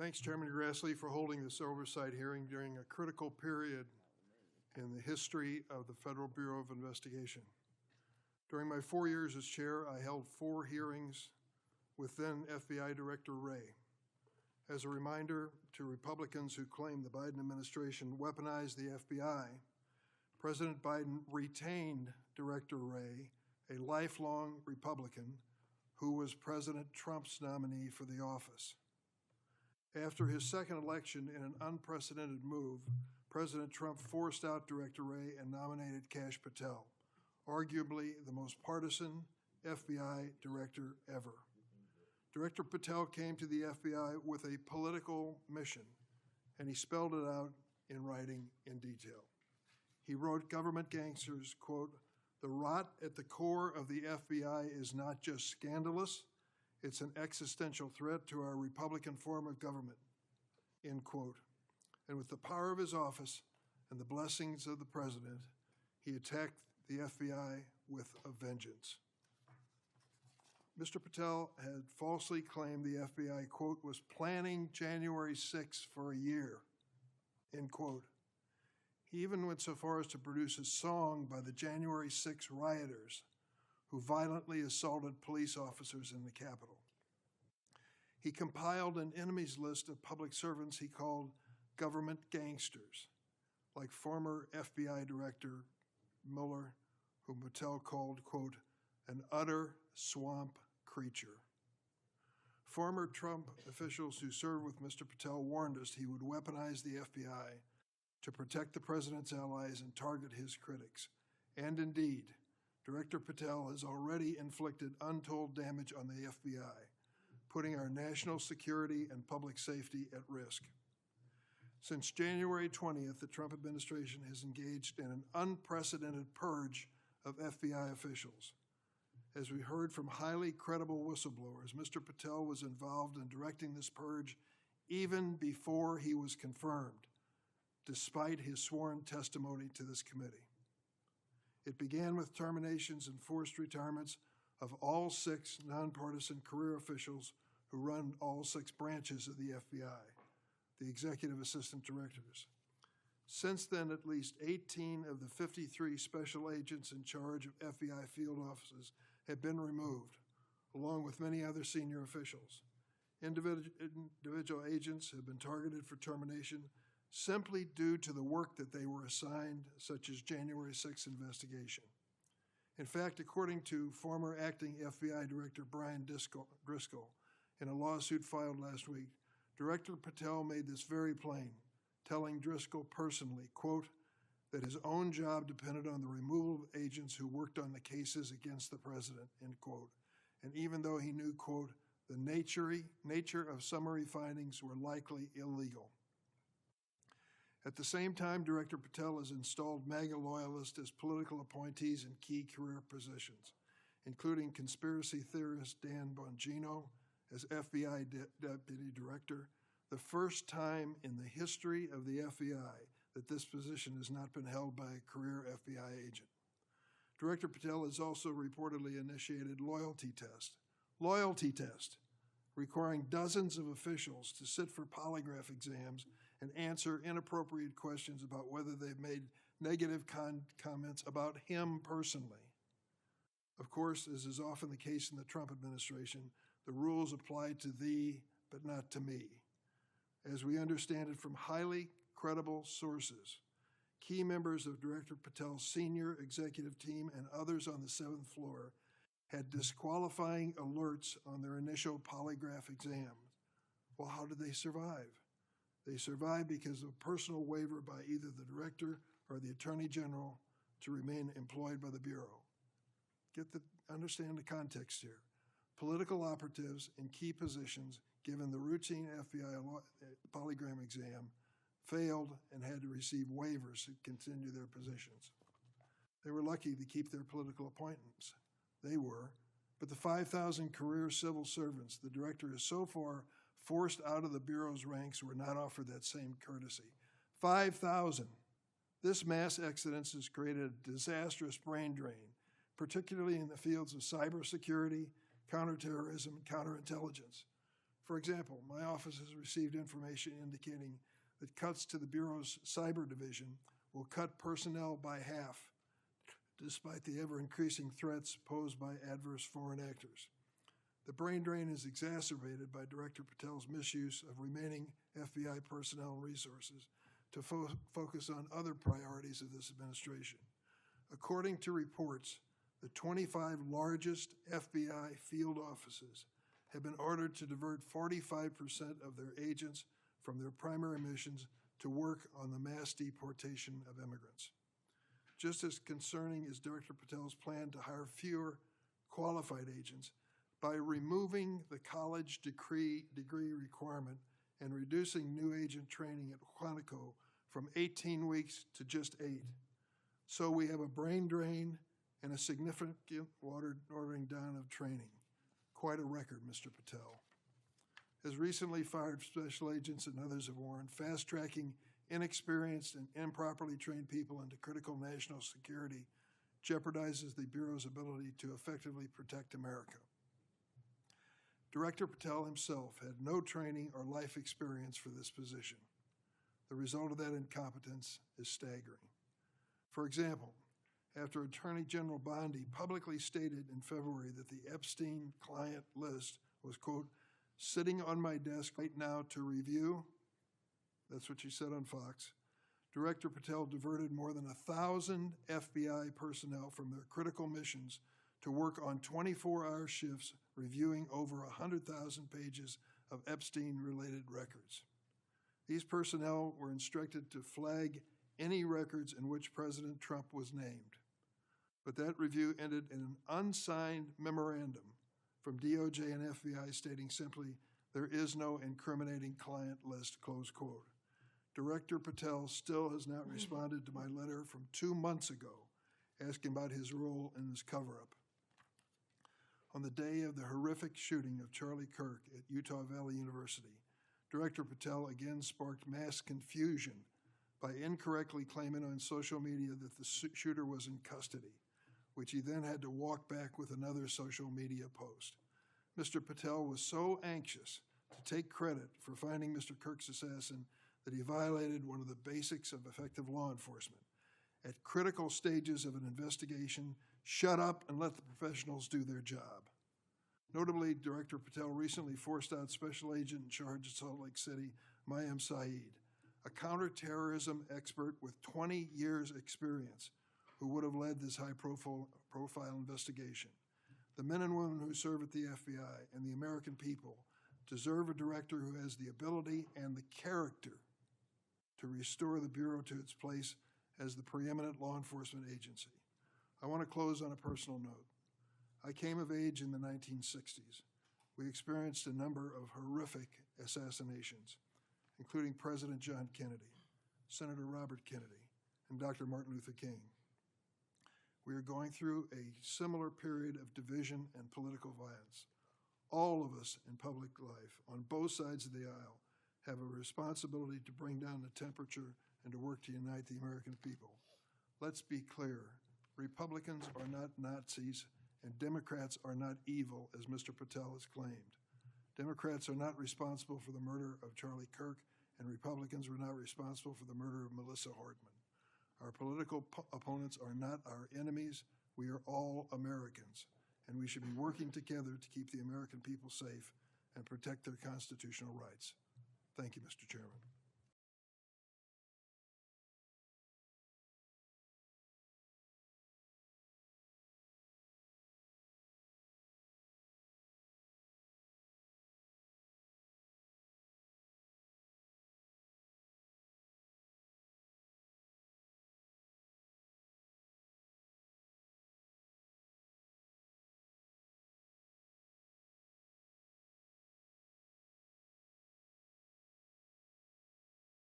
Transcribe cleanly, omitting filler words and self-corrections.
Thanks, Chairman Grassley, for holding this oversight hearing during a critical period in the history of the Federal Bureau of Investigation. During my 4 years as chair, I held 4 hearings with then FBI Director Wray. As a reminder to Republicans who claim the Biden administration weaponized the FBI, President Biden retained Director Wray, a lifelong Republican who was President Trump's nominee for the office. After his second election in an unprecedented move, President Trump forced out Director Wray and nominated Kash Patel, arguably the most partisan FBI director ever. Director Patel came to the FBI with a political mission, and he spelled it out in writing in detail. He wrote, "Government gangsters, quote, the rot at the core of the FBI is not just scandalous, it's an existential threat to our Republican form of government," end quote. And with the power of his office and the blessings of the president, he attacked the FBI with a vengeance. Mr. Patel had falsely claimed the FBI, quote, was planning January 6th for a year, end quote. He even went so far as to produce a song by the January 6 rioters who violently assaulted police officers in the Capitol. He compiled an enemies list of public servants he called government gangsters, like former FBI Director Mueller, whom Patel called, quote, an utter swamp creature. Former Trump officials who served with Mr. Patel warned us he would weaponize the FBI to protect the president's allies and target his critics. And indeed, Director Patel has already inflicted untold damage on the FBI, putting our national security and public safety at risk. Since January 20th, the Trump administration has engaged in an unprecedented purge of FBI officials. As we heard from highly credible whistleblowers, Mr. Patel was involved in directing this purge even before he was confirmed, despite his sworn testimony to this committee. It began with terminations and forced retirements of all 6 nonpartisan career officials who run all 6 branches of the FBI, the executive assistant directors. Since then, at least 18 of the 53 special agents in charge of FBI field offices have been removed, along with many other senior officials. Individual agents have been targeted for termination simply due to the work that they were assigned, such as January 6th investigation. In fact, according to former acting FBI Director Brian Driscoll, in a lawsuit filed last week, Director Patel made this very plain, telling Driscoll personally, quote, that his own job depended on the removal of agents who worked on the cases against the president, end quote. And even though he knew, quote, the nature of summary findings were likely illegal. At the same time, Director Patel has installed MAGA loyalists as political appointees in key career positions, including conspiracy theorist Dan Bongino as FBI Deputy Director, the first time in the history of the FBI that this position has not been held by a career FBI agent. Director Patel has also reportedly initiated loyalty test, requiring dozens of officials to sit for polygraph exams and answer inappropriate questions about whether they've made negative comments about him personally. Of course, as is often the case in the Trump administration, the rules apply to thee, but not to me. As we understand it from highly credible sources, key members of Director Patel's senior executive team and others on the 7th floor had disqualifying alerts on their initial polygraph exams. Well, how did they survive? They survived because of a personal waiver by either the director or the attorney general to remain employed by the Bureau. Understand the context here. Political operatives in key positions, given the routine FBI polygraph exam, failed and had to receive waivers to continue their positions. They were lucky to keep their political appointments. They were, but the 5,000 career civil servants the director has so far forced out of the Bureau's ranks were not offered that same courtesy. 5,000. This mass exodus has created a disastrous brain drain, particularly in the fields of cybersecurity, counterterrorism, and counterintelligence. For example, my office has received information indicating that cuts to the Bureau's cyber division will cut personnel by half, despite the ever-increasing threats posed by adverse foreign actors. The brain drain is exacerbated by Director Patel's misuse of remaining FBI personnel and resources to focus on other priorities of this administration. According to reports, the 25 largest FBI field offices have been ordered to divert 45% of their agents from their primary missions to work on the mass deportation of immigrants. Just as concerning is Director Patel's plan to hire fewer qualified agents by removing the college degree requirement and reducing new agent training at Quantico from 18 weeks to just 8. So we have a brain drain and a significant watering down of training. Quite a record, Mr. Patel. As recently fired special agents and others have warned, fast-tracking inexperienced and improperly trained people into critical national security jeopardizes the Bureau's ability to effectively protect America. Director Patel himself had no training or life experience for this position. The result of that incompetence is staggering. For example, after Attorney General Bondi publicly stated in February that the Epstein client list was, quote, sitting on my desk right now to review, that's what she said on Fox, Director Patel diverted more than 1,000 FBI personnel from their critical missions to work on 24-hour shifts reviewing over 100,000 pages of Epstein-related records. These personnel were instructed to flag any records in which President Trump was named. But that review ended in an unsigned memorandum from DOJ and FBI stating simply, there is no incriminating client list, close quote. Director Patel still has not responded to my letter from 2 months ago asking about his role in this cover-up. On the day of the horrific shooting of Charlie Kirk at Utah Valley University, Director Patel again sparked mass confusion by incorrectly claiming on social media that the shooter was in custody, which he then had to walk back with another social media post. Mr. Patel was so anxious to take credit for finding Mr. Kirk's assassin that he violated one of the basics of effective law enforcement. At critical stages of an investigation, shut up and let the professionals do their job. Notably, Director Patel recently forced out Special Agent in charge of Salt Lake City, Mayim Saeed, a counterterrorism expert with 20 years' experience, who would have led this high-profile investigation. The men and women who serve at the FBI and the American people deserve a director who has the ability and the character to restore the Bureau to its place as the preeminent law enforcement agency. I want to close on a personal note. I came of age in the 1960s. We experienced a number of horrific assassinations, including President John Kennedy, Senator Robert Kennedy, and Dr. Martin Luther King. We are going through a similar period of division and political violence. All of us in public life, on both sides of the aisle, have a responsibility to bring down the temperature and to work to unite the American people. Let's be clear, Republicans are not Nazis and Democrats are not evil, as Mr. Patel has claimed. Democrats are not responsible for the murder of Charlie Kirk, and Republicans were not responsible for the murder of Melissa Hortman. Our political opponents are not our enemies. We are all Americans, and we should be working together to keep the American people safe and protect their constitutional rights. Thank you, Mr. Chairman.